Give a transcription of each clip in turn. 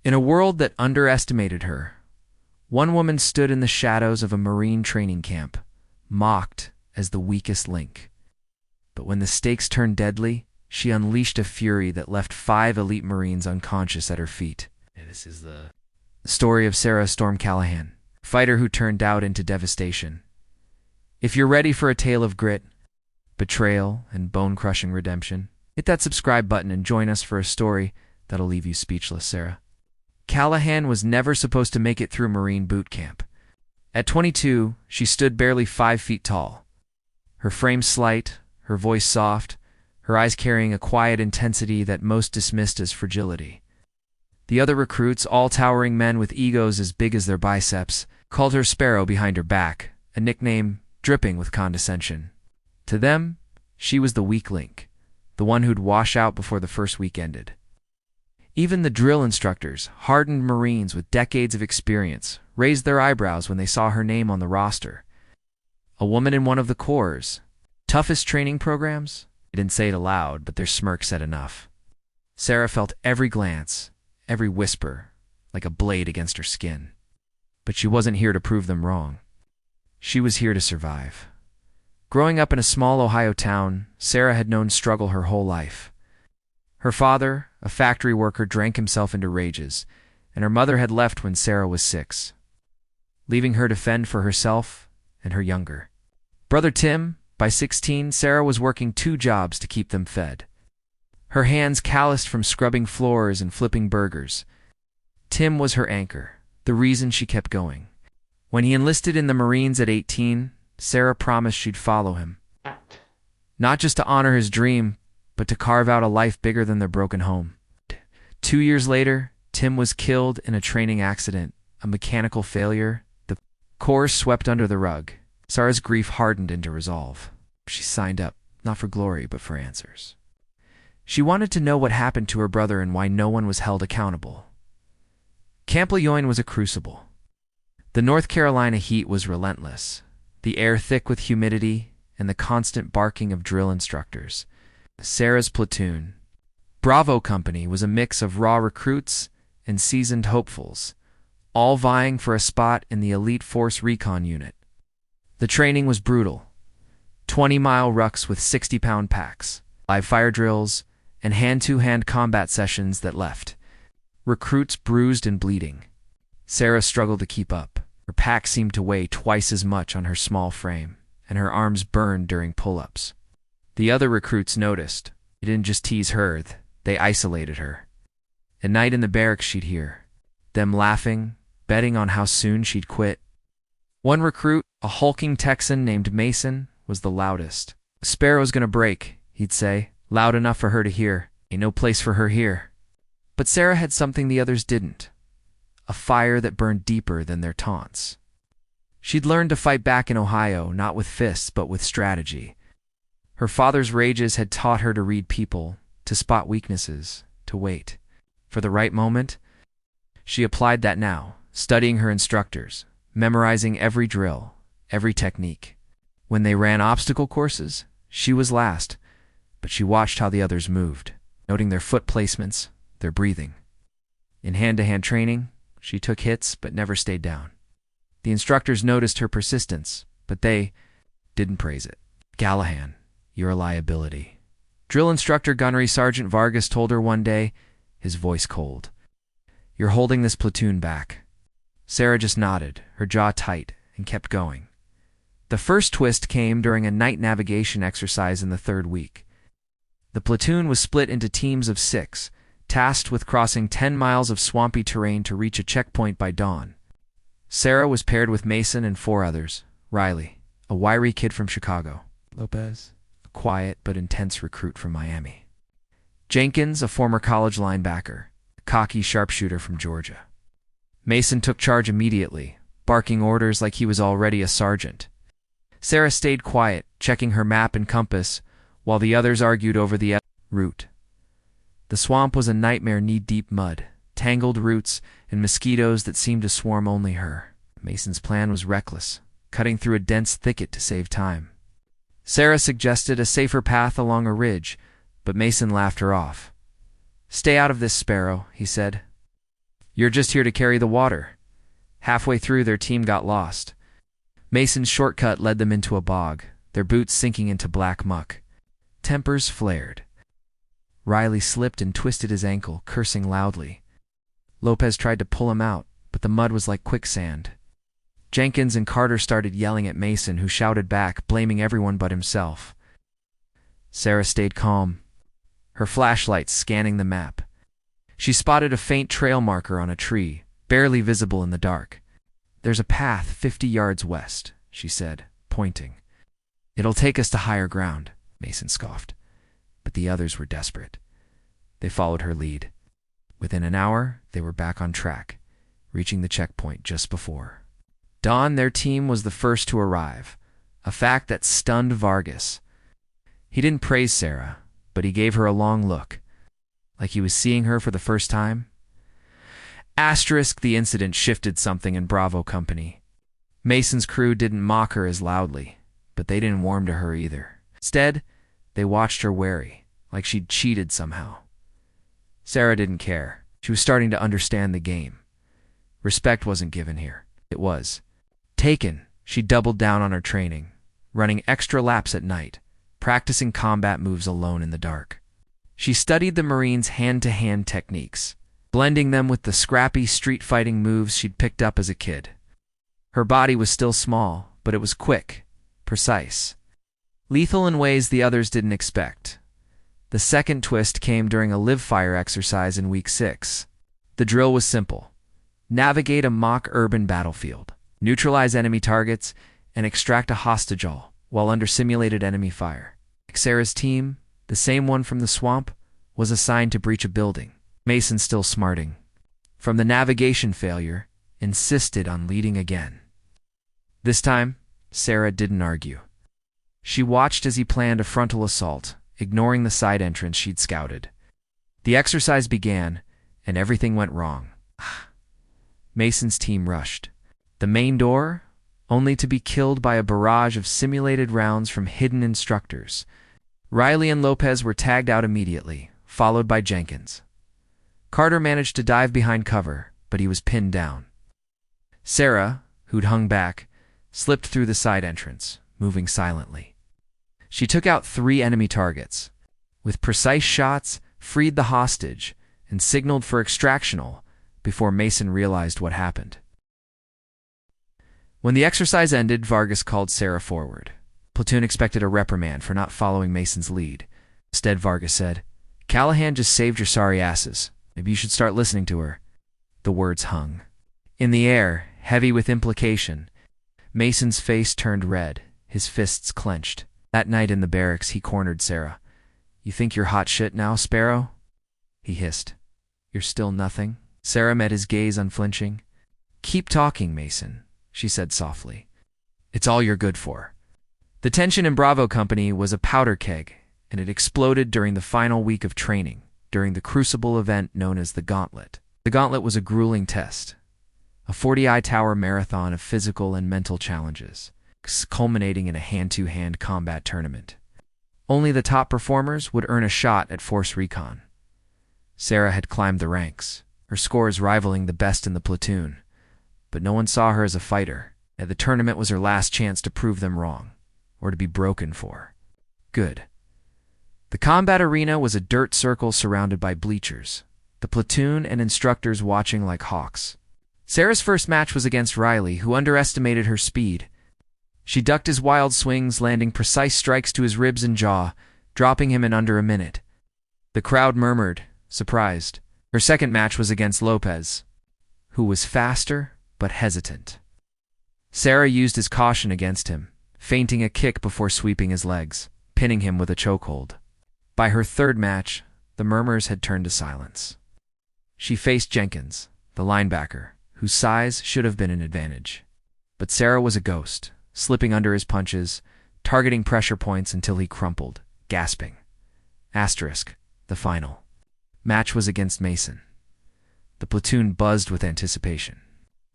In a world that underestimated her, one woman stood in the shadows of a Marine training camp, mocked as the weakest link. But when the stakes turned deadly, she unleashed a fury that left 5 elite Marines unconscious at her feet. This is the story of Sarah Storm Callahan, fighter who turned doubt into devastation. If you're ready for a tale of grit, betrayal, and bone-crushing redemption, hit that subscribe button and join us for a story that'll leave you speechless, Sarah. Callahan was never supposed to make it through Marine boot camp. At 22, she stood barely 5 feet tall. Her frame slight, her voice soft, her eyes carrying a quiet intensity that most dismissed as fragility. The other recruits, all towering men with egos as big as their biceps, called her Sparrow behind her back, a nickname dripping with condescension. To them, she was the weak link, the one who'd wash out before the first week ended. Even the drill instructors, hardened Marines with decades of experience, raised their eyebrows when they saw her name on the roster. A woman in one of the Corps' toughest training programs? They didn't say it aloud, but their smirk said enough. Sarah felt every glance, every whisper, like a blade against her skin. But she wasn't here to prove them wrong. She was here to survive. Growing up in a small Ohio town, Sarah had known struggle her whole life. Her father, a factory worker, drank himself into rages, and her mother had left when Sarah was 6, leaving her to fend for herself and her younger brother Tim. By 16, Sarah was working 2 jobs to keep them fed. Her hands calloused from scrubbing floors and flipping burgers. Tim was her anchor, the reason she kept going. When he enlisted in the Marines at 18, Sarah promised she'd follow him. Not just to honor his dream, but to carve out a life bigger than their broken home. 2 years later, Tim was killed in a training accident, a mechanical failure. The Corps swept under the rug. Sarah's grief hardened into resolve. She signed up, not for glory, but for answers. She wanted to know what happened to her brother and why no one was held accountable. Camp Lejeune was a crucible. The North Carolina heat was relentless, the air thick with humidity and the constant barking of drill instructors. Sarah's platoon, Bravo Company, was a mix of raw recruits and seasoned hopefuls, all vying for a spot in the elite force recon unit. The training was brutal. 20-mile rucks with 60-pound packs, live fire drills, and hand-to-hand combat sessions that left recruits bruised and bleeding. Sarah struggled to keep up. Her pack seemed to weigh twice as much on her small frame, and her arms burned during pull-ups. The other recruits noticed. They didn't just tease her, they isolated her. At night in the barracks she'd hear them laughing, betting on how soon she'd quit. One recruit, a hulking Texan named Mason, was the loudest. "Sparrow's gonna break," he'd say, loud enough for her to hear. "Ain't no place for her here." But Sarah had something the others didn't. A fire that burned deeper than their taunts. She'd learned to fight back in Ohio, not with fists, but with strategy. Her father's rages had taught her to read people, to spot weaknesses, to wait for the right moment. She applied that now, studying her instructors, memorizing every drill, every technique. When they ran obstacle courses, she was last, but she watched how the others moved, noting their foot placements, their breathing. In hand-to-hand training, she took hits but never stayed down. The instructors noticed her persistence, but they didn't praise it. "Callahan, you're a liability," drill instructor Gunnery Sergeant Vargas told her one day, his voice cold. "You're holding this platoon back." Sarah just nodded, her jaw tight, and kept going. The first twist came during a night navigation exercise in the 3rd week. The platoon was split into teams of 6, tasked with crossing 10 miles of swampy terrain to reach a checkpoint by dawn. Sarah was paired with Mason and 4 others. Riley, a wiry kid from Chicago. Lopez, a quiet but intense recruit from Miami. Jenkins, a former college linebacker, a cocky sharpshooter from Georgia. Mason took charge immediately, barking orders like he was already a sergeant. Sarah stayed quiet, checking her map and compass, while the others argued over the route. The swamp was a nightmare knee-deep mud, tangled roots, and mosquitoes that seemed to swarm only her. Mason's plan was reckless, cutting through a dense thicket to save time. Sarah suggested a safer path along a ridge, but Mason laughed her off. "Stay out of this, Sparrow," he said. You're just here to carry the water. Halfway through, their team got lost. Mason's shortcut led them into a bog, their boots sinking into black muck. Tempers flared. Riley slipped and twisted his ankle, cursing loudly. Lopez tried to pull him out, but the mud was like quicksand. Jenkins and Carter started yelling at Mason, who shouted back, blaming everyone but himself. Sarah stayed calm, her flashlight scanning the map. She spotted a faint trail marker on a tree, barely visible in the dark. "There's a path 50 yards west," she said, pointing. "It'll take us to higher ground," Mason scoffed. But the others were desperate. They followed her lead. Within an hour, they were back on track, reaching the checkpoint just before dawn. Their team was the first to arrive, a fact that stunned Vargas. He didn't praise Sarah, but he gave her a long look, like he was seeing her for the first time. The incident shifted something in Bravo Company. Mason's crew didn't mock her as loudly, but they didn't warm to her either. Instead, they watched her wary, like she'd cheated somehow. Sarah didn't care. She was starting to understand the game. Respect wasn't given here. It was taken. She doubled down on her training, running extra laps at night, practicing combat moves alone in the dark. She studied the Marines' hand-to-hand techniques, blending them with the scrappy street-fighting moves she'd picked up as a kid. Her body was still small, but it was quick, precise, lethal in ways the others didn't expect. The second twist came during a live-fire exercise in Week 6. The drill was simple: navigate a mock urban battlefield, neutralize enemy targets, and extract a hostage all while under simulated enemy fire. Sarah's team, the same one from the swamp, was assigned to breach a building. Mason, still smarting from the navigation failure, insisted on leading again. This time, Sarah didn't argue. She watched as he planned a frontal assault, ignoring the side entrance she'd scouted. The exercise began, and everything went wrong. Mason's team rushed the main door, only to be killed by a barrage of simulated rounds from hidden instructors. Riley and Lopez were tagged out immediately, followed by Jenkins. Carter managed to dive behind cover, but he was pinned down. Sarah, who'd hung back, slipped through the side entrance, moving silently. She took out 3 enemy targets. With precise shots, freed the hostage, and signaled for extractional before Mason realized what happened. When the exercise ended, Vargas called Sarah forward. Platoon expected a reprimand for not following Mason's lead. Instead, Vargas said, "Callahan just saved your sorry asses. Maybe you should start listening to her." The words hung in the air, heavy with implication. Mason's face turned red, his fists clenched. That night in the barracks, he cornered Sarah. "You think you're hot shit now, Sparrow?" he hissed. "You're still nothing." Sarah met his gaze unflinching. "Keep talking, Mason," she said softly. "It's all you're good for." The tension in Bravo Company was a powder keg, and it exploded during the final week of training, during the crucible event known as the Gauntlet. The Gauntlet was a grueling test, a 40-eye tower marathon of physical and mental challenges, culminating in a hand-to-hand combat tournament. Only the top performers would earn a shot at Force Recon. Sarah had climbed the ranks, her scores rivaling the best in the platoon, but no one saw her as a fighter, and the tournament was her last chance to prove them wrong, or to be broken for good. The combat arena was a dirt circle surrounded by bleachers, the platoon and instructors watching like hawks. Sarah's first match was against Riley, who underestimated her speed. She ducked his wild swings, landing precise strikes to his ribs and jaw, dropping him in under a minute. The crowd murmured, surprised. Her second match was against Lopez, who was faster but hesitant. Sarah used his caution against him, feinting a kick before sweeping his legs, pinning him with a chokehold. By her third match, the murmurs had turned to silence. She faced Jenkins, the linebacker, whose size should have been an advantage. But Sarah was a ghost, slipping under his punches, targeting pressure points until he crumpled, gasping. The final match was against Mason. The platoon buzzed with anticipation.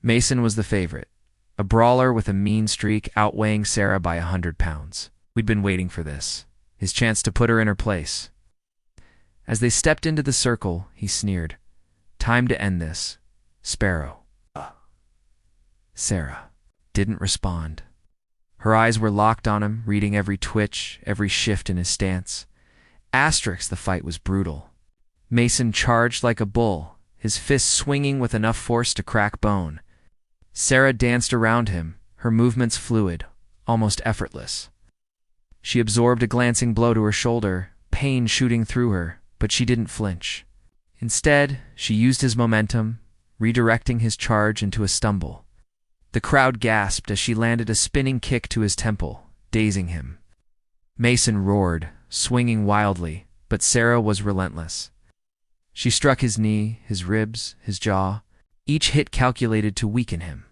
Mason was the favorite, a brawler with a mean streak outweighing Sarah by 100 pounds. We'd been waiting for this, his chance to put her in her place. As they stepped into the circle, he sneered, "Time to end this. Sparrow. Sarah didn't respond. Her eyes were locked on him, reading every twitch, every shift in his stance. The fight was brutal. Mason charged like a bull, his fists swinging with enough force to crack bone. Sarah danced around him, her movements fluid, almost effortless. She absorbed a glancing blow to her shoulder, pain shooting through her, but she didn't flinch. Instead, she used his momentum, redirecting his charge into a stumble. The crowd gasped as she landed a spinning kick to his temple, dazing him. Mason roared, swinging wildly, but Sarah was relentless. She struck his knee, his ribs, his jaw, each hit calculated to weaken him.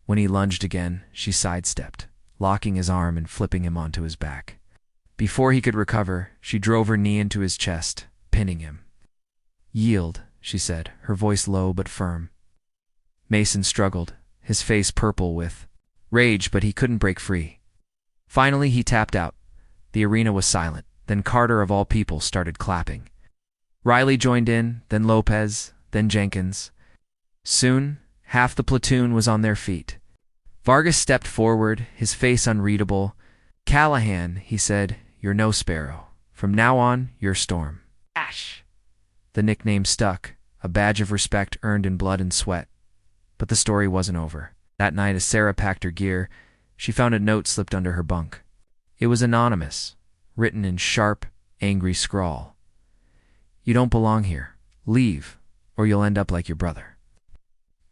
When he lunged again, she sidestepped, locking his arm and flipping him onto his back. Before he could recover, she drove her knee into his chest, pinning him. "Yield," she said, her voice low but firm. Mason struggled, his face purple with rage, but he couldn't break free. Finally, he tapped out. The arena was silent. Then Carter, of all people, started clapping. Riley joined in, then Lopez, then Jenkins. Soon, half the platoon was on their feet. Vargas stepped forward, his face unreadable. "Callahan," he said, "you're no Sparrow. From now on, you're Storm." Ash! The nickname stuck, a badge of respect earned in blood and sweat. But the story wasn't over. That night, as Sarah packed her gear, she found a note slipped under her bunk. It was anonymous, written in sharp, angry scrawl. "You don't belong here. Leave, or you'll end up like your brother."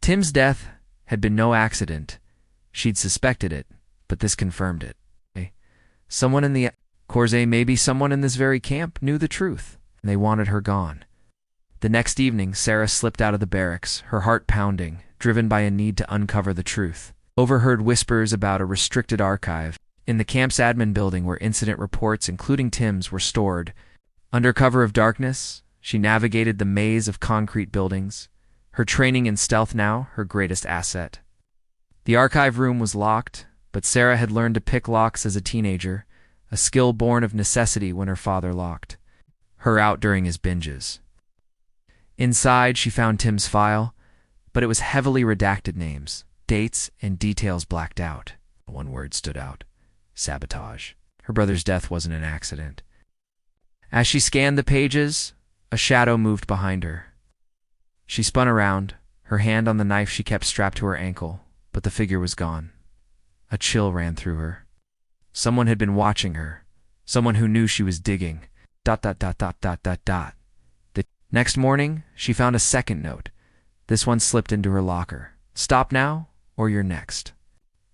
Tim's death had been no accident. She'd suspected it, but this confirmed it. Someone in the Corse, maybe someone in this very camp, knew the truth, and they wanted her gone. The next evening, Sarah slipped out of the barracks, her heart pounding, driven by a need to uncover the truth. Overheard whispers about a restricted archive in the camp's admin building where incident reports, including Tim's, were stored. Under cover of darkness, she navigated the maze of concrete buildings, her training in stealth now her greatest asset. The archive room was locked, but Sarah had learned to pick locks as a teenager, a skill born of necessity when her father locked her out during his binges. Inside, she found Tim's file, but it was heavily redacted names, dates, and details blacked out. One word stood out: sabotage. Her brother's death wasn't an accident. As she scanned the pages, a shadow moved behind her. She spun around, her hand on the knife she kept strapped to her ankle, but the figure was gone. A chill ran through her. Someone had been watching her, someone who knew she was digging. ... The next morning, she found a second note. This one slipped into her locker. "Stop now, or you're next."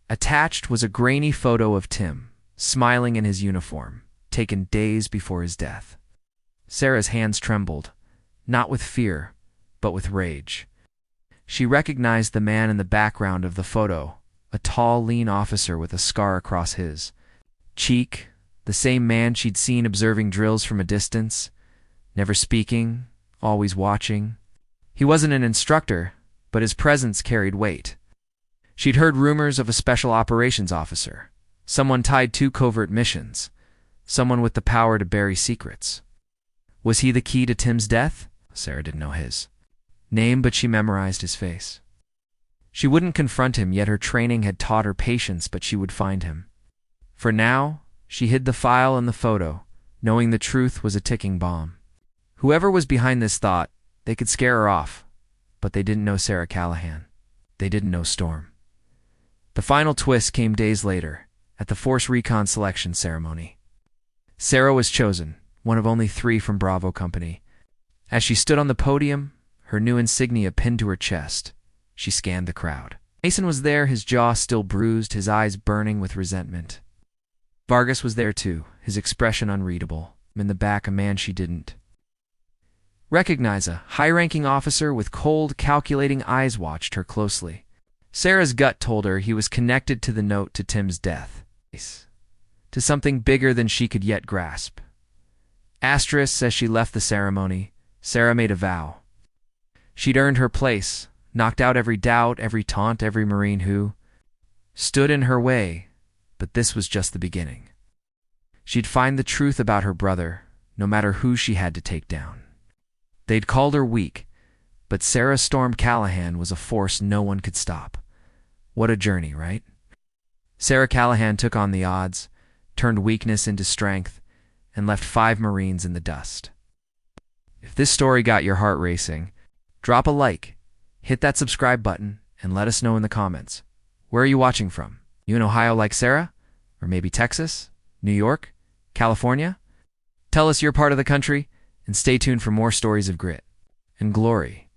Attached was a grainy photo of Tim, smiling in his uniform, taken days before his death. Sarah's hands trembled, not with fear, but with rage. She recognized the man in the background of the photo, a tall, lean officer with a scar across his cheek, the same man she'd seen observing drills from a distance, never speaking, always watching. He wasn't an instructor, but his presence carried weight. She'd heard rumors of a special operations officer, someone tied to covert missions, someone with the power to bury secrets. Was he the key to Tim's death? Sarah didn't know his name, but she memorized his face. She wouldn't confront him, yet her training had taught her patience, but she would find him. For now, she hid the file and the photo, knowing the truth was a ticking bomb. Whoever was behind this thought, they could scare her off, but they didn't know Sarah Callahan. They didn't know Storm. The final twist came days later, at the Force Recon selection ceremony. Sarah was chosen, one of only 3 from Bravo Company. As she stood on the podium, her new insignia pinned to her chest, she scanned the crowd. Mason was there, his jaw still bruised, his eyes burning with resentment. Vargas was there too, his expression unreadable. In the back, a man she didn't recognize, a high-ranking officer with cold, calculating eyes, watched her closely. Sarah's gut told her he was connected to the note to Tim's death, to something bigger than she could yet grasp. Asterisk, as she left the ceremony, Sarah made a vow. She'd earned her place, knocked out every doubt, every taunt, every Marine who stood in her way, but this was just the beginning. She'd find the truth about her brother, no matter who she had to take down. They'd called her weak, But Sarah Storm Callahan was a force no one could stop. What a journey, right? Sarah Callahan took on the odds, turned weakness into strength, and left 5 Marines in the dust. If this story got your heart racing, drop a like, hit that subscribe button, and let us know in the comments. Where are you watching from? You in Ohio like Sarah? Or maybe Texas? New York? California? Tell us your part of the country, and stay tuned for more stories of grit and glory.